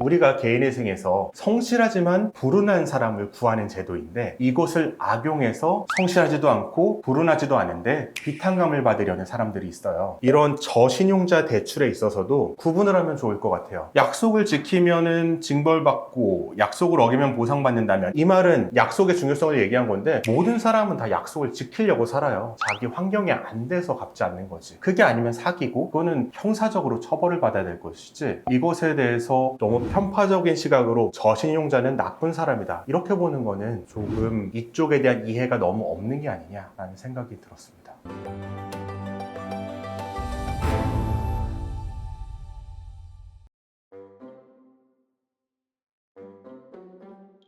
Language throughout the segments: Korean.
우리가 개인회생에서 성실하지만 불운한 사람을 구하는 제도인데, 이것을 악용해서 성실하지도 않고 불운하지도 않은데 비탄감을 받으려는 사람들이 있어요. 이런 저신용자 대출에 있어서도 구분을 하면 좋을 것 같아요. 약속을 지키면은 징벌받고 약속을 어기면 보상받는다면, 이 말은 약속의 중요성을 얘기한 건데, 모든 사람은 다 약속을 지키려고 살아요. 자기 환경에 안 돼서 갚지 않는 거지. 그게 아니면 사기고, 그거는 형사적으로 처벌을 받아야 될 것이지, 이것에 대해서 너무 편파적인 시각으로 저신용자는 나쁜 사람이다, 이렇게 보는 거는 조금 이쪽에 대한 이해가 너무 없는 게 아니냐라는 생각이 들었습니다.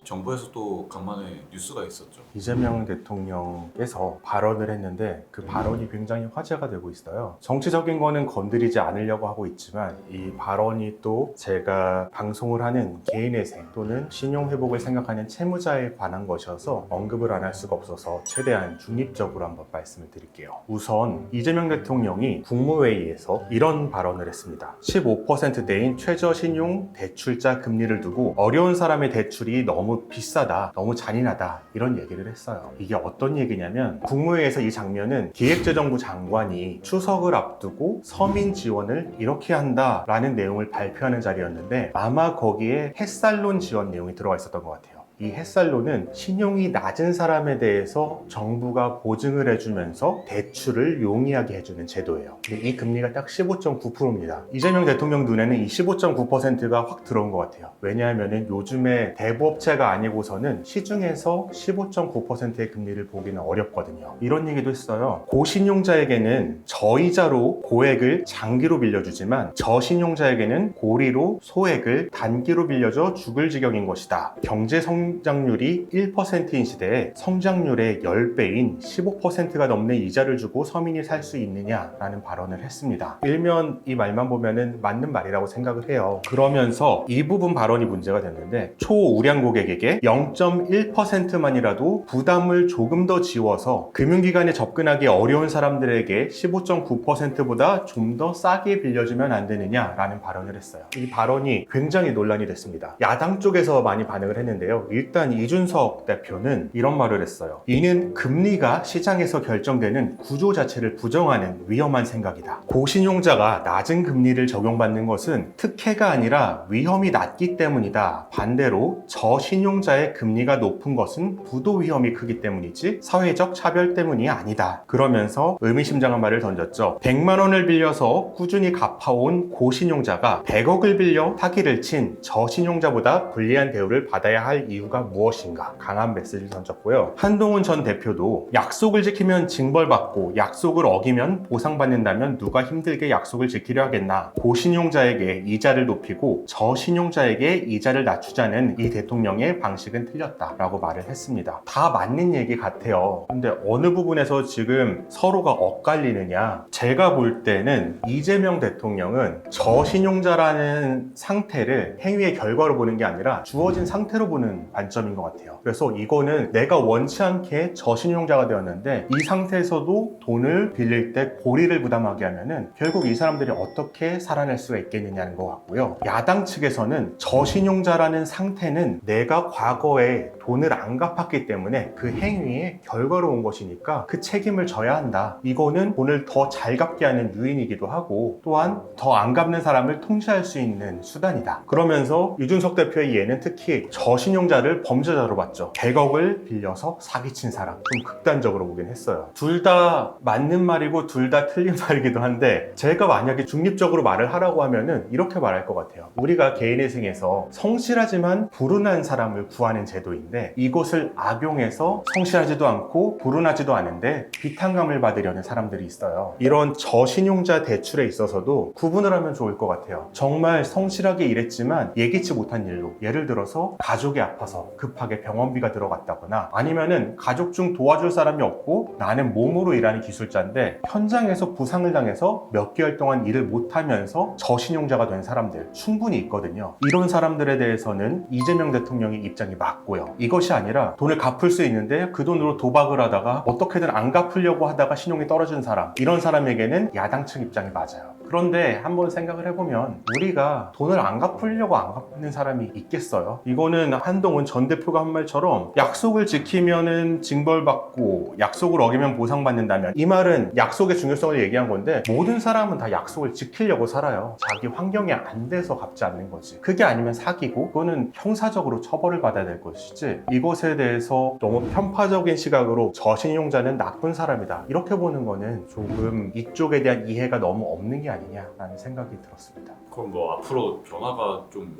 정부에서 또 간만에 뉴스가 있었죠. 이재명 대통령께서 발언을 했는데, 그 발언이 굉장히 화제가 되고 있어요. 정치적인 거는 건드리지 않으려고 하고 있지만, 이 발언이 또 제가 방송을 하는 개인회생 또는 신용회복을 생각하는 채무자에 관한 것이어서 언급을 안 할 수가 없어서 최대한 중립적으로 한번 말씀을 드릴게요. 우선 이재명 대통령이 국무회의에서 이런 발언을 했습니다. 15%대인 최저신용 대출자 금리를 두고 어려운 사람의 대출이 너무 비싸다, 너무 잔인하다, 이런 얘기를 했어요. 이게 어떤 얘기냐면, 국무회의에서 이 장면은 기획재정부 장관이 추석을 앞두고 서민 지원을 이렇게 한다라는 내용을 발표하는 자리였는데, 아마 거기에 햇살론 지원 내용이 들어가 있었던 것 같아요. 이 햇살론은 신용이 낮은 사람에 대해서 정부가 보증을 해주면서 대출을 용이하게 해주는 제도예요. 근데 이 금리가 딱 15.9%입니다. 이재명 대통령 눈에는 이 15.9%가 확 들어온 것 같아요. 왜냐하면 요즘에 대부업체가 아니고서는 시중에서 15.9%의 금리를 보기는 어렵거든요. 이런 얘기도 했어요. 고신용자에게는 저이자로 고액을 장기로 빌려주지만, 저신용자에게는 고리로 소액을 단기로 빌려줘 죽을 지경인 것이다. 경제 성장률이 1%인 시대에 성장률의 10배인 15%가 넘는 이자를 주고 서민이 살 수 있느냐라는 발언을 했습니다. 일면 이 말만 보면은 맞는 말이라고 생각을 해요. 그러면서 이 부분 발언이 문제가 됐는데, 초우량 고객에게 0.1%만이라도 부담을 조금 더 지워서 금융기관에 접근하기 어려운 사람들에게 15.9%보다 좀 더 싸게 빌려주면 안 되느냐라는 발언을 했어요. 이 발언이 굉장히 논란이 됐습니다. 야당 쪽에서 많이 반응을 했는데요. 일단 이준석 대표는 이런 말을 했어요. 이는 금리가 시장에서 결정되는 구조 자체를 부정하는 위험한 생각이다. 고신용자가 낮은 금리를 적용받는 것은 특혜가 아니라 위험이 낮기 때문이다. 반대로 저신용자의 금리가 높은 것은 부도 위험이 크기 때문이지 사회적 차별 때문이 아니다. 그러면서 의미심장한 말을 던졌죠. 100만 원을 빌려서 꾸준히 갚아온 고신용자가 100억을 빌려 사기를 친 저신용자보다 불리한 대우를 받아야 할 이유가 무엇인가, 강한 메시지를 던졌고요. 한동훈 전 대표도 약속을 지키면 징벌받고 약속을 어기면 보상받는다면 누가 힘들게 약속을 지키려 하겠나, 고신용자에게 이자를 높이고 저신용자에게 이자를 낮추자는 이 대통령의 방식은 틀렸다라고 말을 했습니다. 다 맞는 얘기 같아요. 근데 어느 부분에서 지금 서로가 엇갈리느냐, 제가 볼 때는 이재명 대통령은 저신용자라는 상태를 행위의 결과로 보는 게 아니라 주어진 상태로 보는 관점인 것 같아요. 그래서 이거는 내가 원치 않게 저신용자가 되었는데 이 상태에서도 돈을 빌릴 때 고리를 부담하게 하면은 결국 이 사람들이 어떻게 살아낼 수가 있겠느냐는 것 같고요. 야당 측에서는 저신용자라는 상태는 내가 과거에 돈을 안 갚았기 때문에 그 행위의 결과로 온 것이니까 그 책임을 져야 한다. 이거는 돈을 더 잘 갚게 하는 유인이기도 하고, 또한 더 안 갚는 사람을 통제할 수 있는 수단이다. 그러면서 이준석 대표의 예는 특히 저신용자를 범죄자로 봤죠. 100억을 빌려서 사기친 사람, 좀 극단적으로 보긴 했어요. 둘 다 맞는 말이고 둘 다 틀린 말이기도 한데, 제가 만약에 중립적으로 말을 하라고 하면은 이렇게 말할 것 같아요. 우리가 개인회생에서 성실하지만 불운한 사람을 구하는 제도인데, 이것을 악용해서 성실하지도 않고 불운하지도 않은데 비탄감을 받으려는 사람들이 있어요. 이런 저신용자 대출에 있어서도 구분을 하면 좋을 것 같아요. 정말 성실하게 일했지만 예기치 못한 일로, 예를 들어서 가족이 아팠어요. 아파서 급하게 병원비가 들어갔다거나 아니면은 가족 중 도와줄 사람이 없고 나는 몸으로 일하는 기술자인데 현장에서 부상을 당해서 몇 개월 동안 일을 못하면서 저신용자가 된 사람들 충분히 있거든요. 이런 사람들에 대해서는 이재명 대통령의 입장이 맞고요. 이것이 아니라 돈을 갚을 수 있는데 그 돈으로 도박을 하다가 어떻게든 안 갚으려고 하다가 신용이 떨어진 사람, 이런 사람에게는 야당 측 입장이 맞아요. 그런데 한번 생각을 해보면 우리가 돈을 안 갚으려고 안 갚는 사람이 있겠어요? 이거는 한동훈 전 대표가 한 말처럼 약속을 지키면은 징벌받고 약속을 어기면 보상받는다면, 이 말은 약속의 중요성을 얘기한 건데 모든 사람은 다 약속을 지키려고 살아요. 자기 환경이 안 돼서 갚지 않는 거지. 그게 아니면 사기고 그거는 형사적으로 처벌을 받아야 될 것이지, 이것에 대해서 너무 편파적인 시각으로 저신용자는 나쁜 사람이다 이렇게 보는 거는 조금 이쪽에 대한 이해가 너무 없는 게 아니냐라는 생각이 들었습니다. 그럼 뭐 앞으로 변화가 좀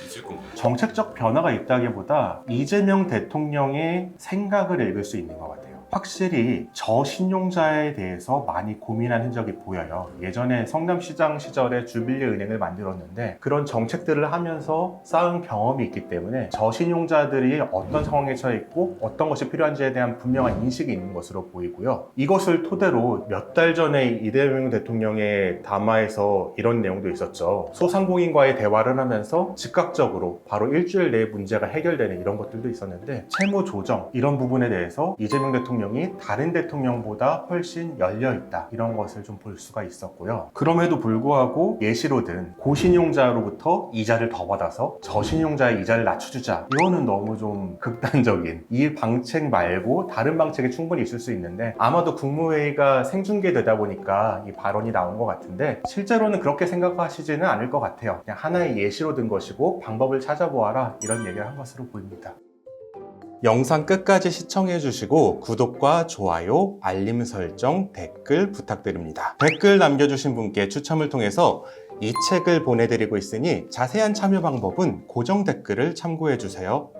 있을 건가요? 정책적 변화가 있다기보다 이재명 대통령의 생각을 읽을 수 있는 것 같아요. 확실히 저신용자에 대해서 많이 고민한 흔적이 보여요. 예전에 성남시장 시절에 주빌리 은행을 만들었는데 그런 정책들을 하면서 쌓은 경험이 있기 때문에 저신용자들이 어떤 상황에 처해 있고 어떤 것이 필요한지에 대한 분명한 인식이 있는 것으로 보이고요. 이것을 토대로 몇 달 전에 이재명 대통령의 담화에서 이런 내용도 있었죠. 소상공인과의 대화를 하면서 즉각적으로 바로 일주일 내에 문제가 해결되는 이런 것들도 있었는데, 채무 조정 이런 부분에 대해서 이재명 대통령이 다른 대통령보다 훨씬 열려있다 이런 것을 좀 볼 수가 있었고요. 그럼에도 불구하고 예시로든 고신용자로부터 이자를 더 받아서 저신용자의 이자를 낮춰주자, 이거는 너무 좀 극단적인, 이 방책 말고 다른 방책이 충분히 있을 수 있는데 아마도 국무회의가 생중계되다 보니까 이 발언이 나온 것 같은데 실제로는 그렇게 생각하시지는 않을 것 같아요. 그냥 하나의 예시로 든 것이고 방법을 찾아보아라 이런 얘기를 한 것으로 보입니다. 영상 끝까지 시청해주시고 구독과 좋아요, 알림 설정, 댓글 부탁드립니다. 댓글 남겨주신 분께 추첨을 통해서 이 책을 보내드리고 있으니 자세한 참여 방법은 고정 댓글을 참고해주세요.